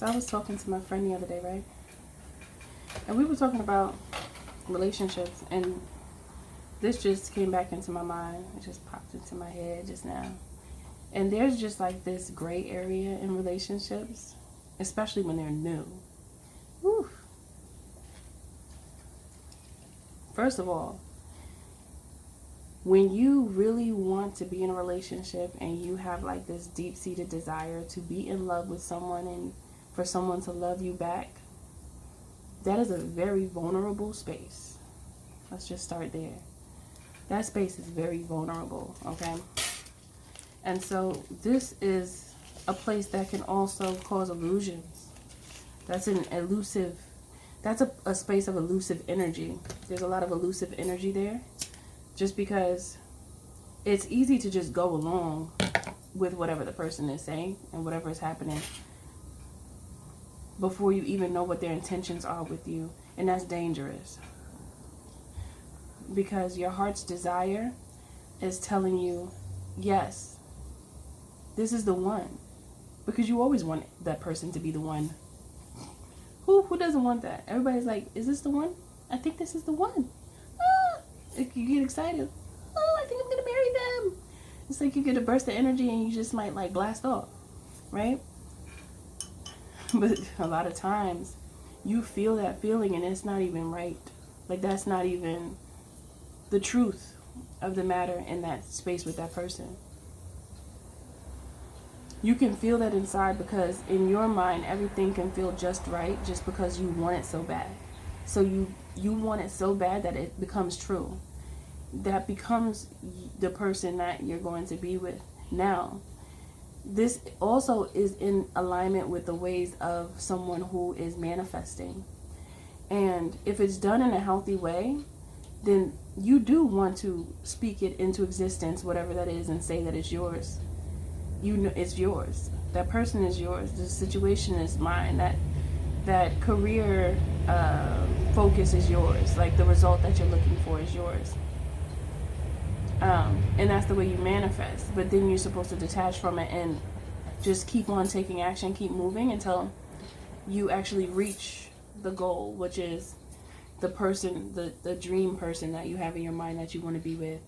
So I was talking to my friend the other day, right? And we were talking about relationships, and this just came back into my mind. It just popped into my head just now. And there's just like this gray area in relationships, especially when they're new. Whew. First of all, when you really want to be in a relationship and you have like this deep-seated desire to be in love with someone and for someone to love you back, that is a very vulnerable space. Let's just start there. That space is very vulnerable, okay? And so this is a place that can also cause illusions. That's an elusive, that's a space of elusive energy. There's a lot of elusive energy there, just because it's easy to just go along with whatever the person is saying and whatever is happening before you even know what their intentions are with you. And that's dangerous, because your heart's desire is telling you, yes, this is the one, because you always want that person to be the one. Who doesn't want that? Everybody's like, is this the one? I think this is the one. You get excited. Oh, I think I'm gonna marry them. It's like you get a burst of energy and you just might like blast off, right? But a lot of times you feel that feeling and it's not even right. Like, that's not even the truth of the matter in that space with that person. You can feel that inside because in your mind everything can feel just right, just because you want it so bad. So you want it so bad that it becomes true. That becomes the person that you're going to be with. Now, this also is in alignment with the ways of someone who is manifesting. And if it's done in a healthy way, then you do want to speak it into existence, whatever that is, and say that it's yours. You know it's yours. That person is yours. The situation is mine. That career focus is yours. Like, the result that you're looking for is yours. And that's the way you manifest. But then you're supposed to detach from it and just keep on taking action, keep moving until you actually reach the goal, which is the person, the dream person that you have in your mind that you want to be with,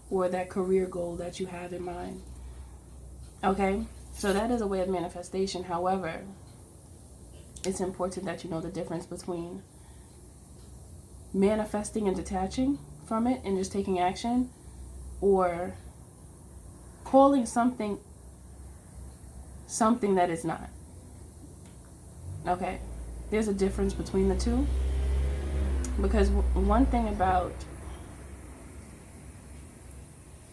or that career goal that you have in mind. Okay? So that is a way of manifestation. However, it's important that you know the difference between manifesting and detaching from it and just taking action, or calling something that is not. Okay? There's a difference between the two. Because one thing about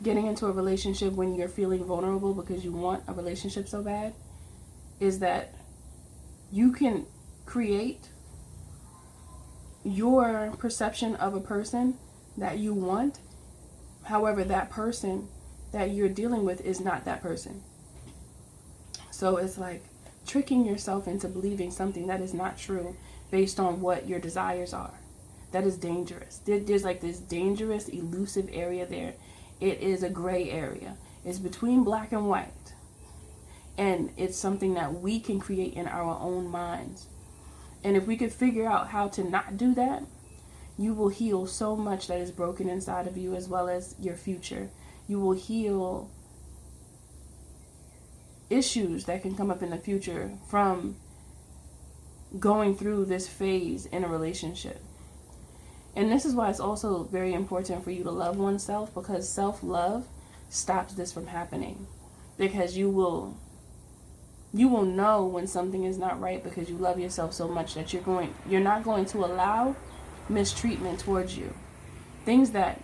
getting into a relationship when you're feeling vulnerable because you want a relationship so bad is that you can create your perception of a person that you want. However, that person that you're dealing with is not that person. So it's like tricking yourself into believing something that is not true based on what your desires are. That is dangerous. There's like this dangerous, elusive area there. It is a gray area. It's between black and white. And it's something that we can create in our own minds. And if we could figure out how to not do that, you will heal so much that is broken inside of you, as well as your future. You will heal issues that can come up in the future from going through this phase in a relationship. And this is why it's also very important for you to love oneself, because self-love stops this from happening. Because you will know when something is not right, because you love yourself so much that you're not going to allow mistreatment towards you. Things that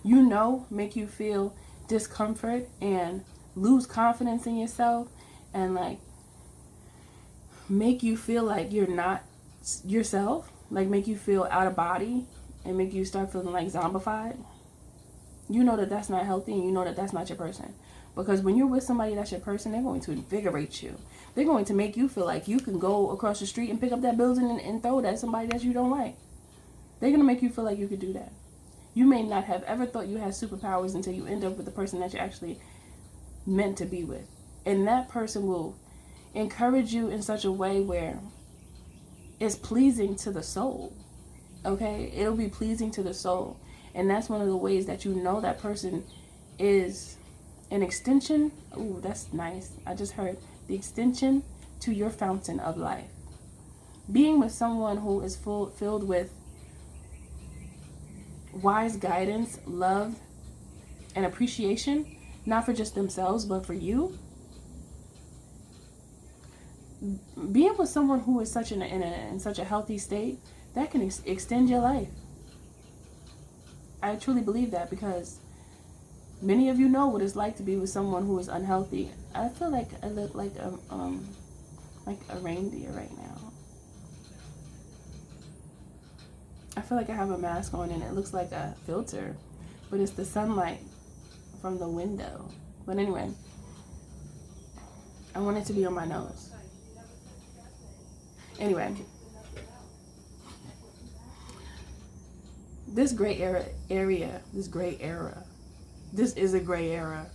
you know make you feel discomfort and lose confidence in yourself, and like make you feel like you're not yourself, like make you feel out of body and make you start feeling like zombified. You know that that's not healthy, and you know that that's not your person. Because when you're with somebody that's your person, they're going to invigorate you. They're going to make you feel like you can go across the street and pick up that building and throw it at somebody that you don't like. They're going to make you feel like you could do that. You may not have ever thought you had superpowers until you end up with the person that you're actually meant to be with. And that person will encourage you in such a way where it's pleasing to the soul. Okay? It'll be pleasing to the soul. And that's one of the ways that you know that person is an extension. Ooh, that's nice. I just heard the extension to your fountain of life. Being with someone who is filled with wise guidance, love, and appreciation, not for just themselves, but for you. Being with someone who is such in such a healthy state, that can extend your life. I truly believe that, because many of you know what it's like to be with someone who is unhealthy. I feel like I look like a reindeer right now. I feel like I have a mask on and it looks like a filter, but it's the sunlight from the window. But anyway, I want it to be on my nose. Anyway, this gray area, this is a gray era.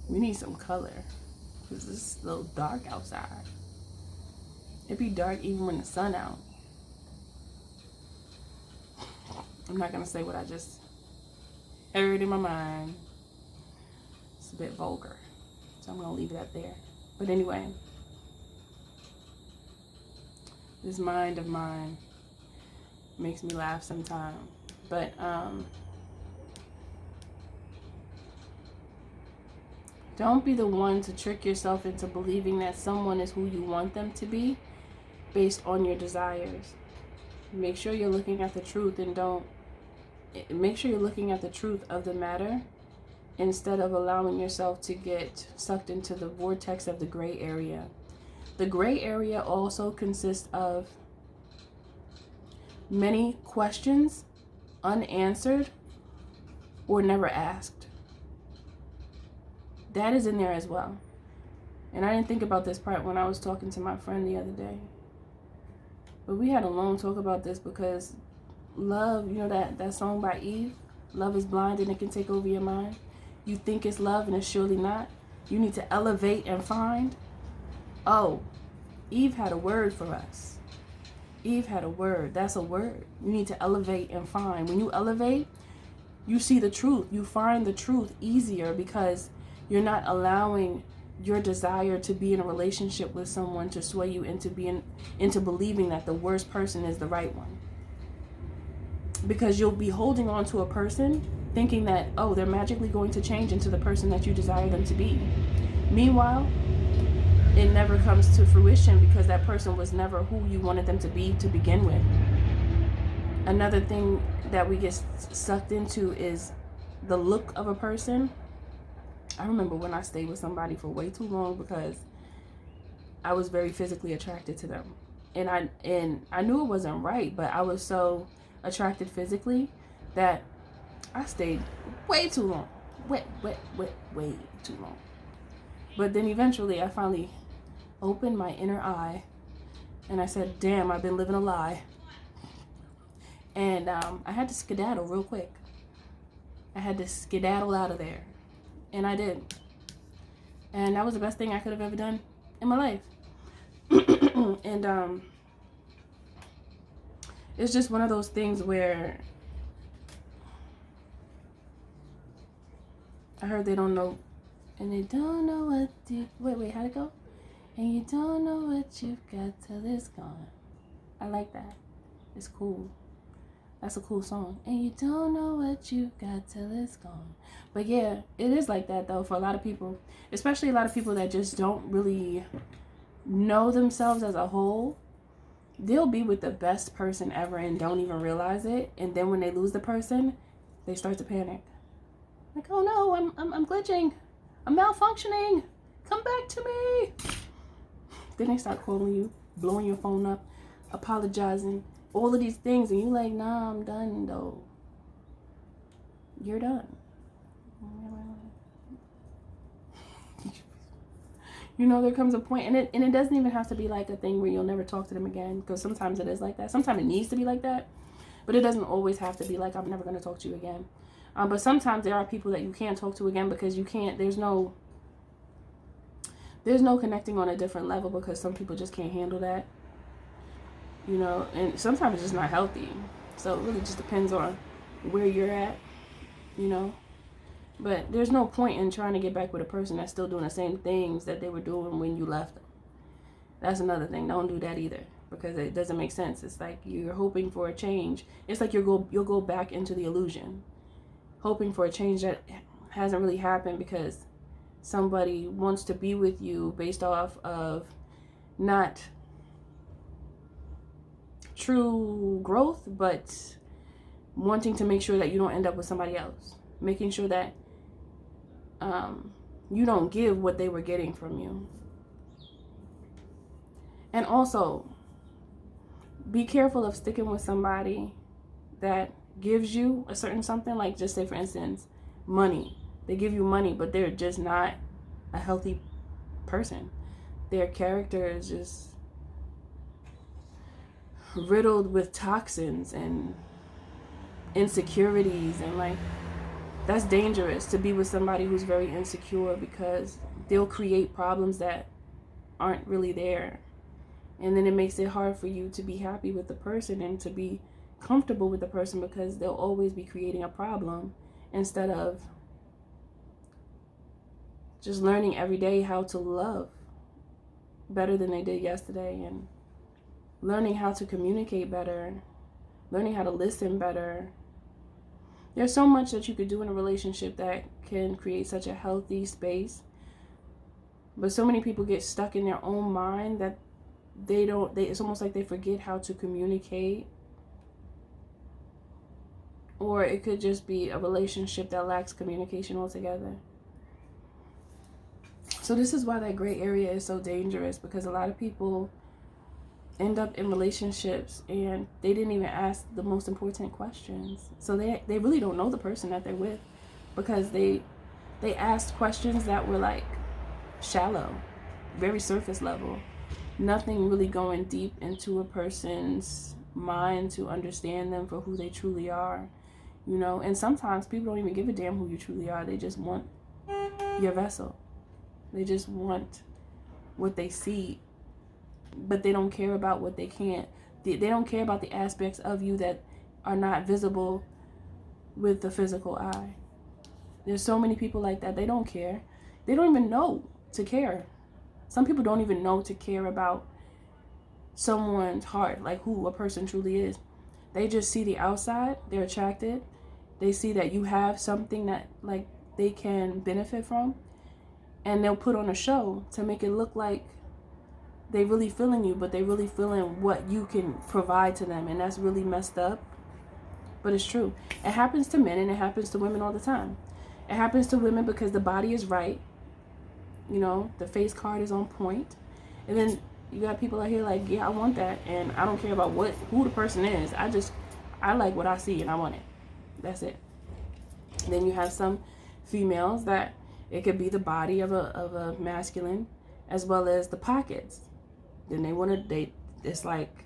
We need some color, because it's a little dark outside. It'd be dark even when the sun out. I'm not going to say what I just heard in my mind. It's a bit vulgar, so I'm going to leave it at there. But anyway, this mind of mine makes me laugh sometimes. But don't be the one to trick yourself into believing that someone is who you want them to be based on your desires. Make sure you're looking at the truth, and make sure you're looking at the truth of the matter instead of allowing yourself to get sucked into the vortex of the gray area. The gray area also consists of many questions unanswered or never asked. That is in there as well. And I didn't think about this part when I was talking to my friend the other day. But we had a long talk about this, because love, you know that song by Eve, love is blind and it can take over your mind. You think it's love and it's surely not. You need to elevate and find. Oh, Eve had a word for us. Eve had a word. That's a word. You need to elevate and find. When you elevate, you see the truth. You find the truth easier, because you're not allowing your desire to be in a relationship with someone to sway you into believing that the worst person is the right one. Because you'll be holding on to a person thinking that, oh, they're magically going to change into the person that you desire them to be. Meanwhile, it never comes to fruition, because that person was never who you wanted them to be to begin with. Another thing that we get sucked into is the look of a person. I remember when I stayed with somebody for way too long because I was very physically attracted to them. And I knew it wasn't right, but I was so attracted physically that I stayed way too long. Way too long. But then eventually I finally opened my inner eye and I said, damn, I've been living a lie. And I had to skedaddle real quick. I had to skedaddle out of there. And I did. And that was the best thing I could have ever done in my life. And it's just one of those things where I heard they don't know, and they don't know what you, wait, how'd it go? And you don't know what you've got till it's gone. I like that. It's cool. That's a cool song. And you don't know what you've got till it's gone. But yeah, it is like that though for a lot of people. Especially a lot of people that just don't really know themselves as a whole. They'll be with the best person ever and don't even realize it. And then when they lose the person, they start to panic. Like, oh no, I'm glitching. I'm malfunctioning. Come back to me. Then they start calling you, blowing your phone up, apologizing. All of these things, and you're like, nah, I'm done though. You're done. You know, there comes a point, and it doesn't even have to be like a thing where you'll never talk to them again, because sometimes it is like that. Sometimes it needs to be like that, but it doesn't always have to be like, I'm never going to talk to you again. But sometimes there are people that you can't talk to again because you can't, there's no there's no connecting on a different level because some people just can't handle that, you know, and sometimes it's just not healthy. So it really just depends on where you're at, you know. But there's no point in trying to get back with a person that's still doing the same things that they were doing when you left them. That's another thing. Don't do that either, because it doesn't make sense. It's like you're hoping for a change. It's like you'll go back into the illusion, hoping for a change that hasn't really happened because somebody wants to be with you based off of not true growth, but wanting to make sure that you don't end up with somebody else, making sure that you don't give what they were getting from you. And also, be careful of sticking with somebody that gives you a certain something. Like, just say for instance, money. They give you money, but they're just not a healthy person. Their character is just riddled with toxins and insecurities, and like, that's dangerous to be with somebody who's very insecure, because they'll create problems that aren't really there. And then it makes it hard for you to be happy with the person and to be comfortable with the person, because they'll always be creating a problem instead of just learning every day how to love better than they did yesterday, and learning how to communicate better, learning how to listen better. There's so much that you could do in a relationship that can create such a healthy space. But so many people get stuck in their own mind that it's almost like they forget how to communicate. Or it could just be a relationship that lacks communication altogether. So this is why that gray area is so dangerous, because a lot of people end up in relationships and they didn't even ask the most important questions. So they really don't know the person that they're with, because they asked questions that were like shallow, very surface level. Nothing really going deep into a person's mind to understand them for who they truly are, you know. And sometimes people don't even give a damn who you truly are. They just want your vessel. They just want what they see, but they don't care about what they can't. They don't care about the aspects of you that are not visible with the physical eye. There's so many people like that. They don't care. They don't even know to care. Some people don't even know to care about someone's heart, like who a person truly is. They just see the outside. They're attracted. They see that you have something that like they can benefit from, and they'll put on a show to make it look like they really feeling you, but they really feeling what you can provide to them. And that's really messed up, but it's true. It happens to men and it happens to women all the time. It happens to women because the body is right, you know, the face card is on point, and then you got people out here like, yeah, I want that, and I don't care about who the person is. I like what I see and I want it. That's it. And then you have some females that it could be the body of a masculine as well as the pockets. Then they want to date. It's like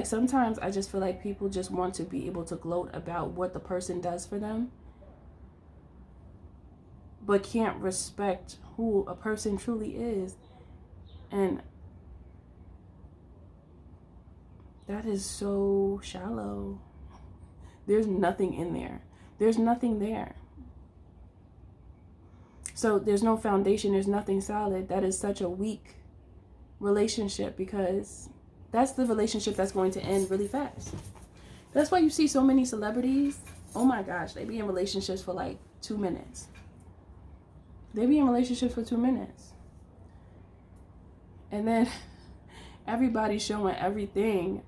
sometimes I just feel like people just want to be able to gloat about what the person does for them, but can't respect who a person truly is. And that is so shallow. There's nothing in there. There's nothing there. So there's no foundation. There's nothing solid. That is such a weak relationship, because that's the relationship that's going to end really fast. That's why you see so many celebrities. Oh my gosh, they be in relationships for like 2 minutes. They be in relationships for 2 minutes. And then everybody's showing everything.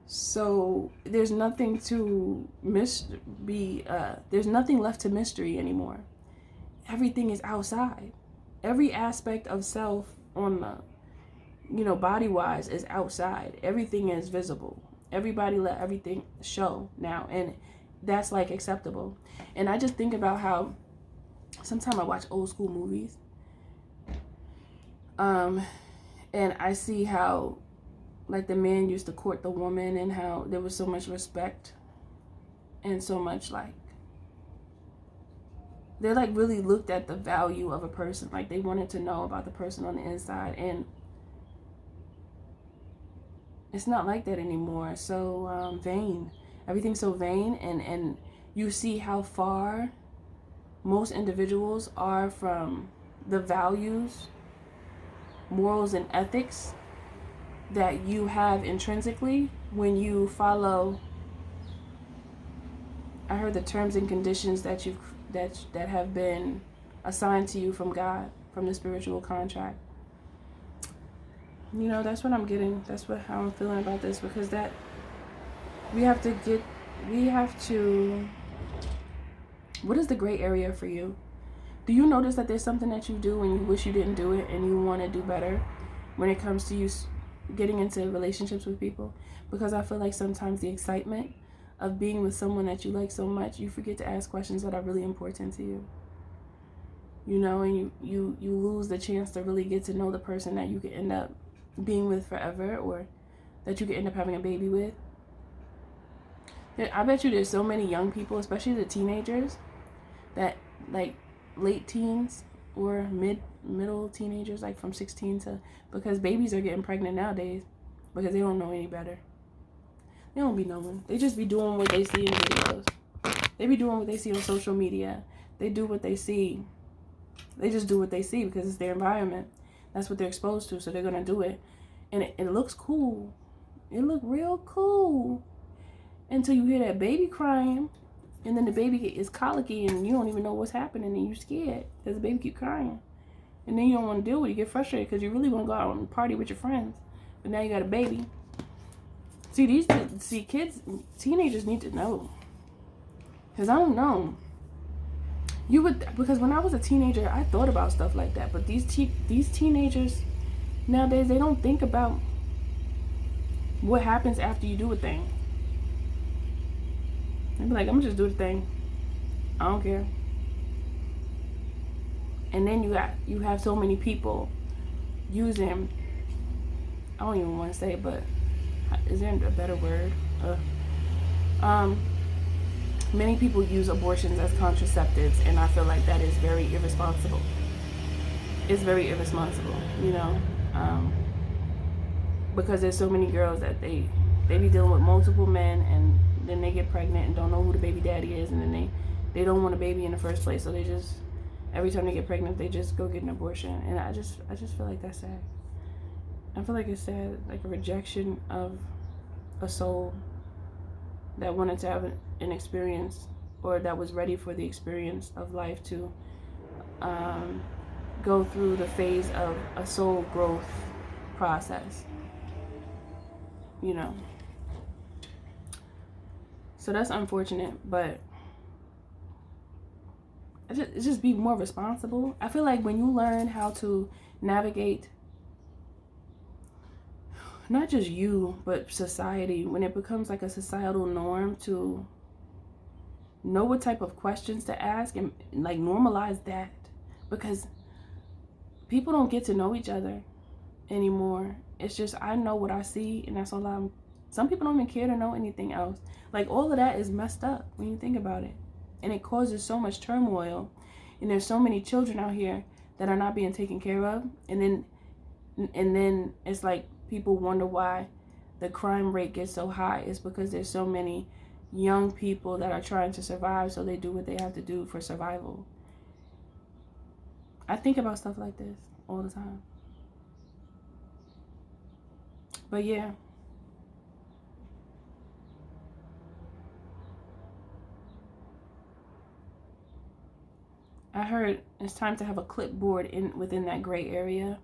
So there's nothing to there's nothing left to mystery anymore. Everything is outside. Every aspect of self on the, body wise is outside. Everything is visible. Everybody let everything show now. And that's like acceptable. And I just think about how sometimes I watch old school movies. And I see how like the man used to court the woman, and how there was so much respect and so much like they like really looked at the value of a person. Like they wanted to know about the person on the inside, and it's not like that anymore. So vain. Everything's so vain, and you see how far most individuals are from the values, morals, and ethics that you have intrinsically when you follow, I heard, the terms and conditions that that have been assigned to you from God, from the spiritual contract. You know, that's what I'm getting. That's how I'm feeling about this, because that we have to, what is the gray area for you? Do you notice that there's something that you do and you wish you didn't do it and you want to do better when it comes to you getting into relationships with people? Because I feel like sometimes the excitement of being with someone that you like so much, you forget to ask questions that are really important to you. You know, and you lose the chance to really get to know the person that you could end up being with forever, or that you could end up having a baby with. I bet you there's so many young people, especially the teenagers, that like late teens or middle teenagers, like from 16 to, because babies are getting pregnant nowadays because they don't know any better. They don't be knowing. They just be doing what they see in videos. They be doing what they see on social media. They do what they see. They just do what they see because it's their environment. That's what they're exposed to, so they're going to do it. And it looks cool. It look real cool until you hear that baby crying, and then the baby is colicky and you don't even know what's happening, and you're scared because the baby keep crying. And then you don't want to deal with it. You get frustrated because you really want to go out and party with your friends, but now you got a baby. See, kids, teenagers need to know. Because I don't know. Because when I was a teenager, I thought about stuff like that. But these teenagers nowadays, they don't think about what happens after you do a thing. They be like, I'm gonna just do the thing. I don't care. And then you have so many people using, I don't even want to say, but is there a better word? Many people use abortions as contraceptives, and I feel like that is very irresponsible. It's very irresponsible, you know, because there's so many girls that they be dealing with multiple men, and then they get pregnant and don't know who the baby daddy is, and then they don't want a baby in the first place, so they just, every time they get pregnant, they just go get an abortion. And I just feel like that's sad. I feel like it's sad, like a rejection of a soul that wanted to have an experience, or that was ready for the experience of life to go through the phase of a soul growth process, you know. So that's unfortunate, but it's just be more responsible. I feel like when you learn how to navigate, not just you, but society, when it becomes like a societal norm to know what type of questions to ask and like normalize that, because people don't get to know each other anymore. It's just, I know what I see, and that's all some people don't even care to know anything else. Like, all of that is messed up when you think about it. And it causes so much turmoil. And there's so many children out here that are not being taken care of. And then it's like people wonder why the crime rate gets so high. It's because there's so many young people that are trying to survive, so they do what they have to do for survival. I think about stuff like this all the time. But yeah. I heard it's time to have a clipboard within that gray area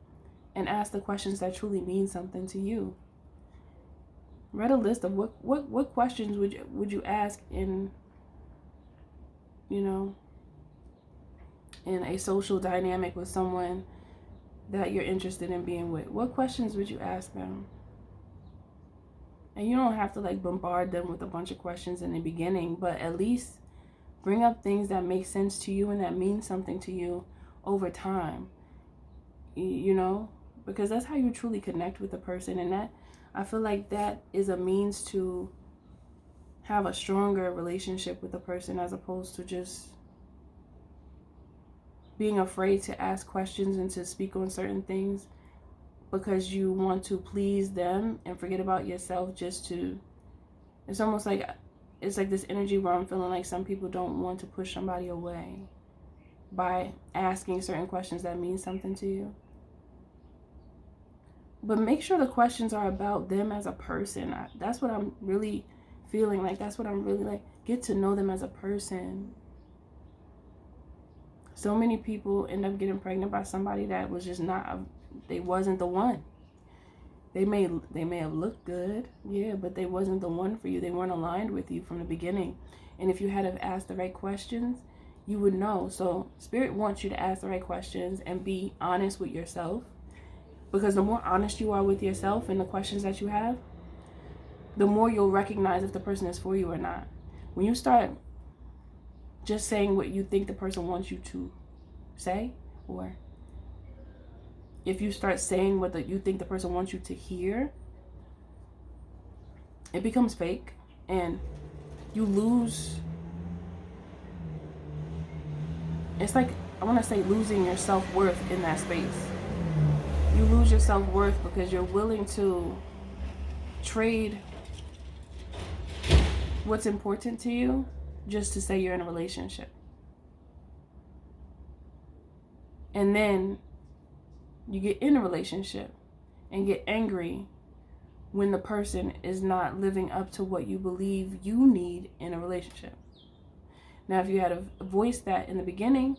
and ask the questions that truly mean something to you. Write a list of what questions would you ask in, you know, in a social dynamic with someone that you're interested in being with. What questions would you ask them? And you don't have to like bombard them with a bunch of questions in the beginning, but at least bring up things that make sense to you and that mean something to you over time, you know, because that's how you truly connect with a person. And that, I feel like that is a means to have a stronger relationship with a person, as opposed to just being afraid to ask questions and to speak on certain things because you want to please them and forget about yourself just to, it's almost like, it's like this energy where I'm feeling like some people don't want to push somebody away by asking certain questions that mean something to you. But make sure the questions are about them as a person. That's what I'm really feeling like. That's what I'm really like. Get to know them as a person. So many people end up getting pregnant by somebody that was just not, they wasn't the one. They may have looked good, yeah, but they wasn't the one for you. They weren't aligned with you from the beginning. And if you had have asked the right questions, you would know. So Spirit wants you to ask the right questions and be honest with yourself. Because the more honest you are with yourself and the questions that you have, the more you'll recognize if the person is for you or not. When you start just saying what you think the person wants you to say, or if you start saying what you think the person wants you to hear, it becomes fake and you lose. It's like, I want to say, losing your self-worth in that space. You lose your self-worth because you're willing to trade what's important to you just to say you're in a relationship. And then you get in a relationship and get angry when the person is not living up to what you believe you need in a relationship. Now, if you had voiced that in the beginning,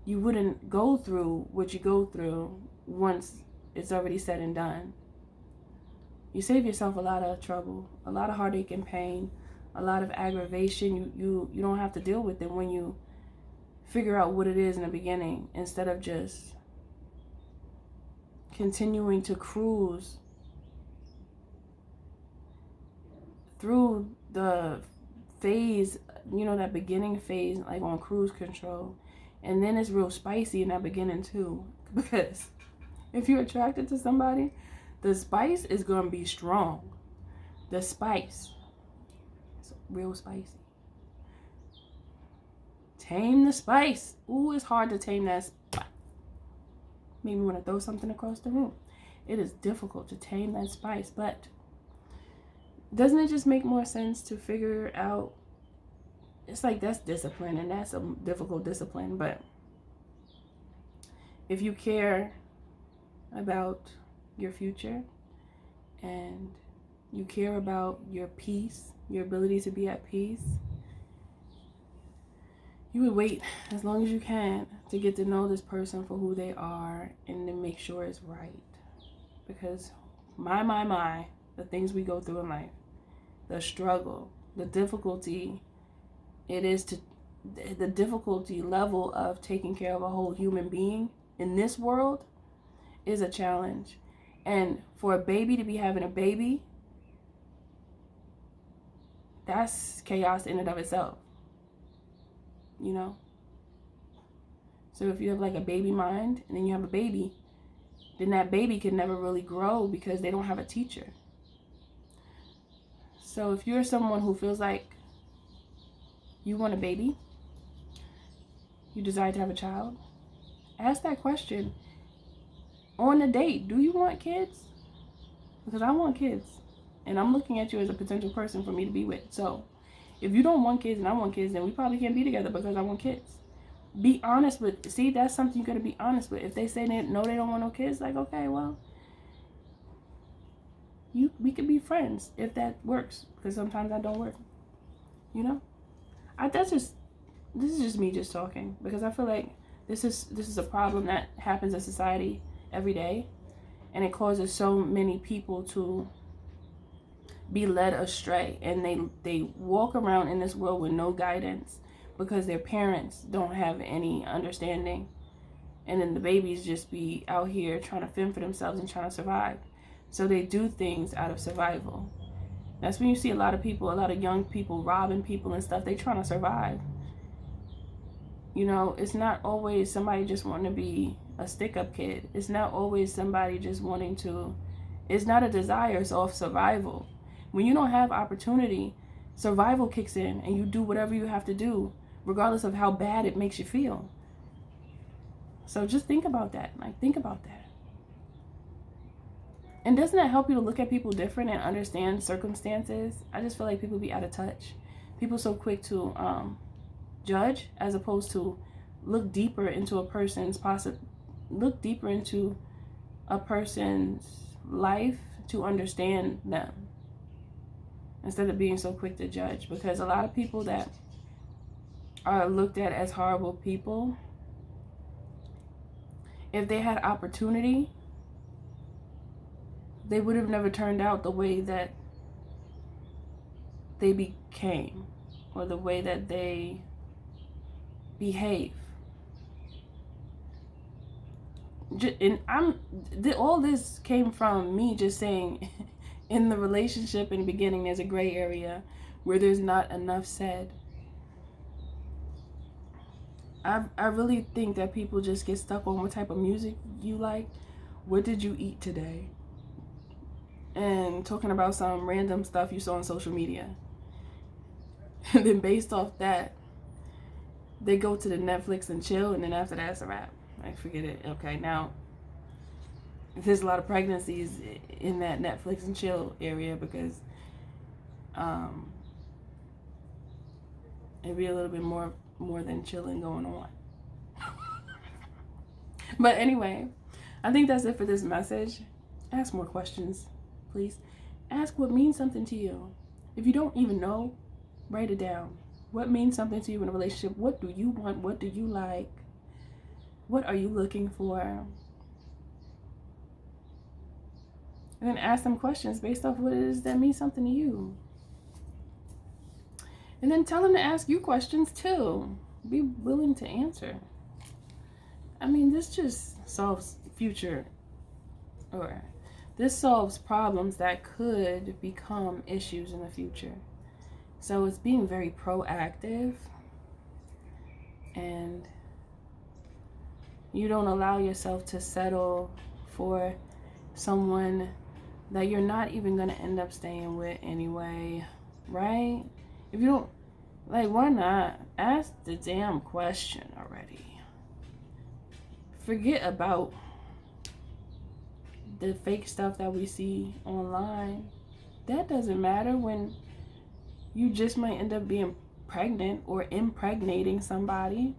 you wouldn't go through what you go through once it's already said and done. You save yourself a lot of trouble, a lot of heartache and pain, a lot of aggravation. You don't have to deal with it when you figure out what it is in the beginning, instead of just continuing to cruise through the phase, that beginning phase, like on cruise control. And then it's real spicy in that beginning too, because if you're attracted to somebody, the spice is going to be strong. The spice. It's real spicy. Tame the spice. Ooh, it's hard to tame that spice. Made me want to throw something across the room. It is difficult to tame that spice, but doesn't it just make more sense to figure out? It's like, that's discipline, and that's a difficult discipline, but if you care about your future and you care about your peace, your ability to be at peace, you would wait as long as you can to get to know this person for who they are and to make sure it's right. Because my, the things we go through in life, the struggle, the difficulty, the difficulty level of taking care of a whole human being in this world is a challenge. And for a baby to be having a baby, that's chaos in and of itself. So if you have like a baby mind and then you have a baby, then that baby can never really grow because they don't have a teacher. So if you're someone who feels like you want a baby, you desire to have a child, ask that question on a date. Do you want kids? Because I want kids, and I'm looking at you as a potential person for me to be with. So if you don't want kids and I want kids, then we probably can't be together because I want kids. Be honest with, see, that's something you got to be honest with. If they say they don't want no kids, like, okay, well, we could be friends if that works, because sometimes that don't work. This is just me just talking, because I feel like this is a problem that happens in society every day, and it causes so many people to be led astray, and they walk around in this world with no guidance because their parents don't have any understanding, and then the babies just be out here trying to fend for themselves and trying to survive. So they do things out of survival. That's when you see a lot of young people robbing people and stuff. They trying to survive. It's not always somebody just wanting to be a stick-up kid. It's not always somebody just wanting to, it's not a desire, it's off survival. When you don't have opportunity, survival kicks in and you do whatever you have to do, regardless of how bad it makes you feel. So just think about that. Like, think about that. And doesn't that help you to look at people different and understand circumstances? I just feel like people be out of touch. People so quick to judge as opposed to look deeper into a person's life to understand them, instead of being so quick to judge. Because a lot of people that are looked at as horrible people, if they had opportunity, they would have never turned out the way that they became, or the way that they behave. And all this came from me just saying, in the relationship in the beginning, there's a gray area where there's not enough said. I really think that people just get stuck on what type of music you like. What did you eat today? And talking about some random stuff you saw on social media. And then based off that, they go to the Netflix and chill, and then after that, it's a wrap. Like, forget it. Okay, now, there's a lot of pregnancies in that Netflix and chill area, because it'd be a little bit more than chilling going on. But anyway, I think that's it for this message. Ask more questions, please. Ask what means something to you. If you don't even know, write it down. What means something to you in a relationship? What do you want? What do you like? What are you looking for? And then ask them questions based off what it is that means something to you. And then tell them to ask you questions too. Be willing to answer. I mean, this just solves this solves problems that could become issues in the future. So it's being very proactive, and you don't allow yourself to settle for someone that you're not even going to end up staying with anyway, right? If you don't, like, why not? Ask the damn question already. Forget about the fake stuff that we see online. That doesn't matter when you just might end up being pregnant or impregnating somebody.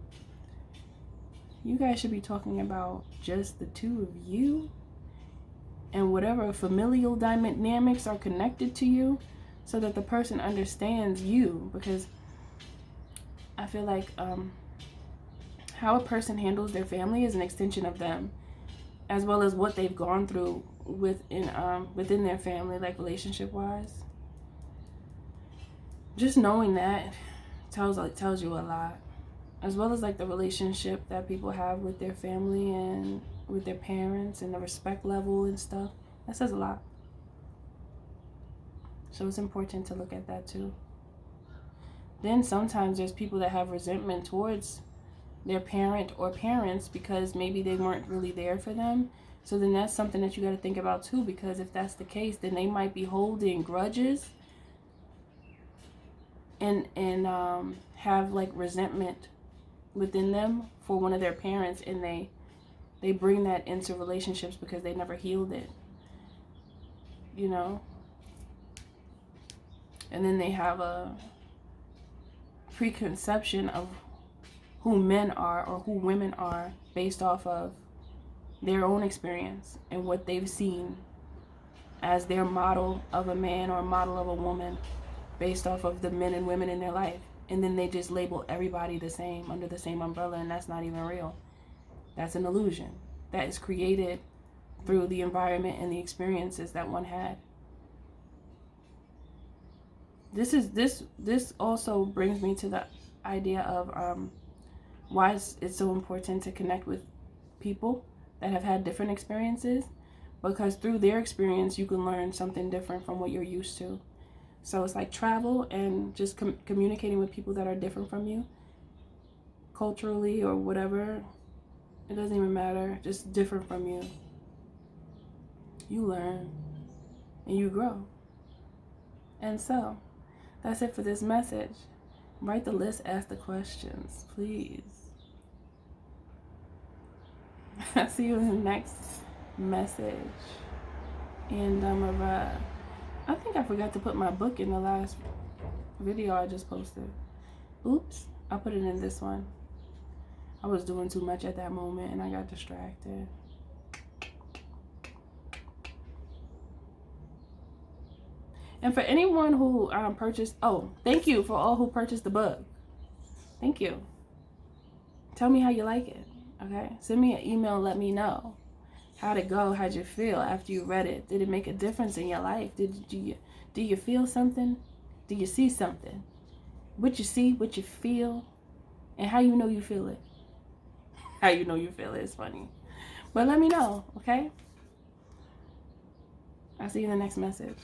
You guys should be talking about just the two of you and whatever familial dynamics are connected to you, so that the person understands you. Because I feel like how a person handles their family is an extension of them, as well as what they've gone through within their family, like relationship wise. Just knowing that tells you a lot, as well as like the relationship that people have with their family and with their parents, and the respect level and stuff. That says a lot. So it's important to look at that too. Then sometimes there's people that have resentment towards their parent or parents because maybe they weren't really there for them. So then that's something that you got to think about too, because if that's the case, then they might be holding grudges and have like resentment within them for one of their parents, and they bring that into relationships because they never healed it, you know. And then they have a preconception of who men are or who women are based off of their own experience and what they've seen as their model of a man or model of a woman, based off of the men and women in their life. And then they just label everybody the same under the same umbrella, and that's not even real. That's an illusion that is created through the environment and the experiences that one had. This also brings me to the idea of why it's so important to connect with people that have had different experiences, because through their experience you can learn something different from what you're used to. So it's like travel and just communicating with people that are different from you culturally or whatever. It doesn't even matter, just different from you. You learn and you grow. And so that's it for this message. Write the list, ask the questions, please. I'll see you in the next message. And I think I forgot to put my book in the last video I just posted. Oops, I'll put it in this one. I was doing too much at that moment and I got distracted. And for anyone who purchased, oh, thank you for all who purchased the book. Thank you. Tell me how you like it, okay? Send me an email and let me know. How'd it go? How'd you feel after you read it? Did it make a difference in your life? Do you feel something? Do you see something? What you see, what you feel, and how you know you feel it. How you know you feel it is funny. But let me know, okay? I'll see you in the next message.